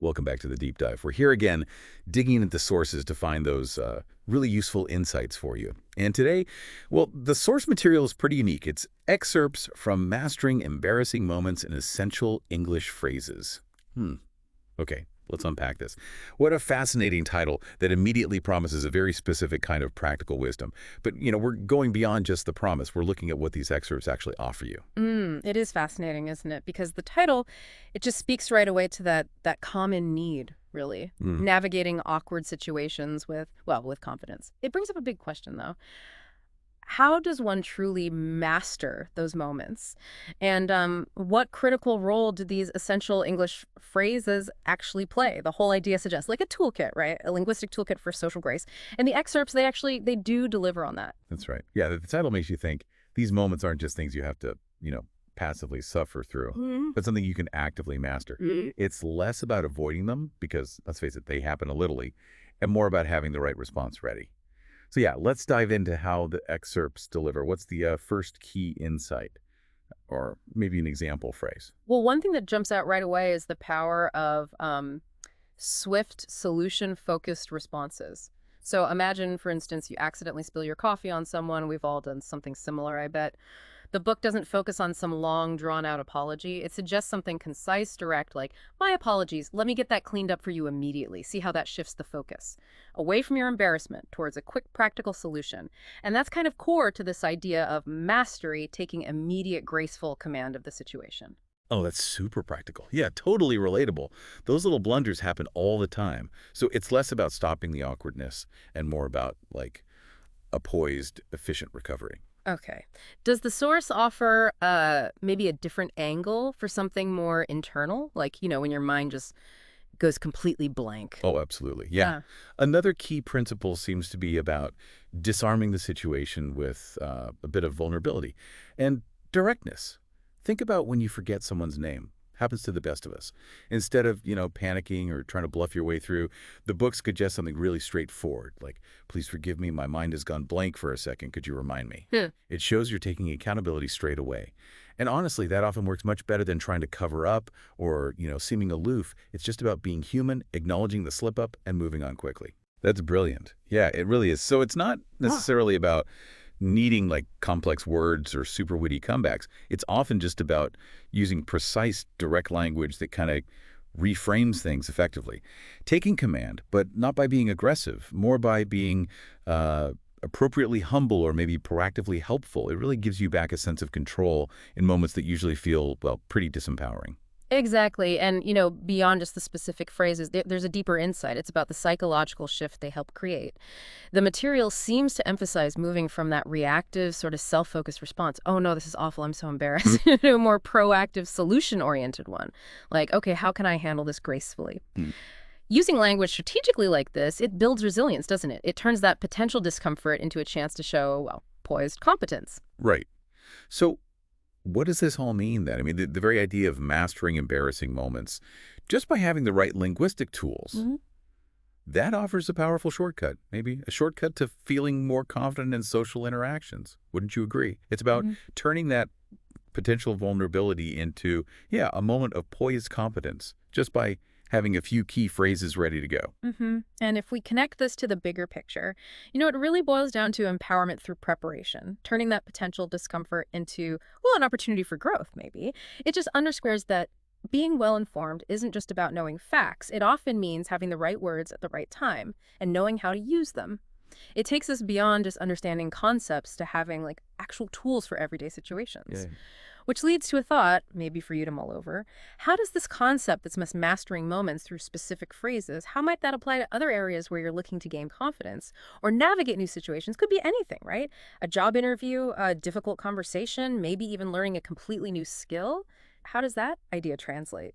Welcome back to the deep dive. We're here again, digging into sources to find those really useful insights for you. And today, well, the source material is pretty unique. It's excerpts from Mastering Embarrassing Moments in Essential English Phrases. Okay, let's unpack this. What a fascinating title that immediately promises a very specific kind of practical wisdom. But, we're going beyond just the promise. We're looking at what these excerpts actually offer you. It is fascinating, isn't it? Because the title, it just speaks right away to that common need, really. Mm. Navigating awkward situations with confidence. It brings up a big question, though. How does one truly master those moments? And what critical role do these essential English phrases actually play? The whole idea suggests like a toolkit, right? A linguistic toolkit for social grace. And the excerpts, they do deliver on that. That's right. Yeah, the title makes you think these moments aren't just things you have to, passively suffer through, but something you can actively master. It's less about avoiding them because, let's face it, they happen a littly, and more about having the right response ready. So yeah, let's dive into how the excerpts deliver. What's the first key insight or maybe an example phrase? Well, one thing that jumps out right away is the power of swift, solution-focused responses. So imagine, for instance, you accidentally spill your coffee on someone. We've all done something similar, I bet. The book doesn't focus on some long, drawn-out apology. It suggests something concise, direct, like, my apologies, let me get that cleaned up for you immediately. See how that shifts the focus. Away from your embarrassment, towards a quick, practical solution. And that's kind of core to this idea of mastery, taking immediate, graceful command of the situation. Oh, that's super practical. Yeah, totally relatable. Those little blunders happen all the time. So it's less about stopping the awkwardness and more about like a poised, efficient recovery. Okay. Does the source offer maybe a different angle for something more internal? Like, when your mind just goes completely blank. Oh, absolutely. Yeah. Another key principle seems to be about disarming the situation with a bit of vulnerability and directness. Think about when you forget someone's name. Happens to the best of us. Instead of, panicking or trying to bluff your way through, the book suggests something really straightforward, like, please forgive me, my mind has gone blank for a second, could you remind me? Hmm. It shows you're taking accountability straight away. And honestly, that often works much better than trying to cover up or, seeming aloof. It's just about being human, acknowledging the slip up, and moving on quickly. That's brilliant. Yeah, it really is. So it's not necessarily about needing like complex words or super witty comebacks. It's often just about using precise, direct language that kind of reframes things effectively. Taking command, but not by being aggressive, more by being appropriately humble or maybe proactively helpful. It really gives you back a sense of control in moments that usually feel, well, pretty disempowering. Exactly. And, beyond just the specific phrases, there's a deeper insight. It's about the psychological shift they help create. The material seems to emphasize moving from that reactive, sort of self-focused response, oh no, this is awful, I'm so embarrassed, to a more proactive, solution-oriented one. Like, okay, how can I handle this gracefully? Mm. Using language strategically like this, it builds resilience, doesn't it? It turns that potential discomfort into a chance to show, well, poised competence. Right. So what does this all mean then? I mean, the very idea of mastering embarrassing moments, just by having the right linguistic tools, that offers a powerful shortcut, maybe a shortcut to feeling more confident in social interactions. Wouldn't you agree? It's about turning that potential vulnerability into, yeah, a moment of poised competence just by having a few key phrases ready to go. And if we connect this to the bigger picture, it really boils down to empowerment through preparation, turning that potential discomfort into, well, an opportunity for growth, maybe. It just underscores that being well-informed isn't just about knowing facts. It often means having the right words at the right time and knowing how to use them. It takes us beyond just understanding concepts to having, like, actual tools for everyday situations. Yeah. Which leads to a thought, maybe for you to mull over. How does this concept that's mastering moments through specific phrases, how might that apply to other areas where you're looking to gain confidence or navigate new situations? Could be anything, right? A job interview, a difficult conversation, maybe even learning a completely new skill. How does that idea translate?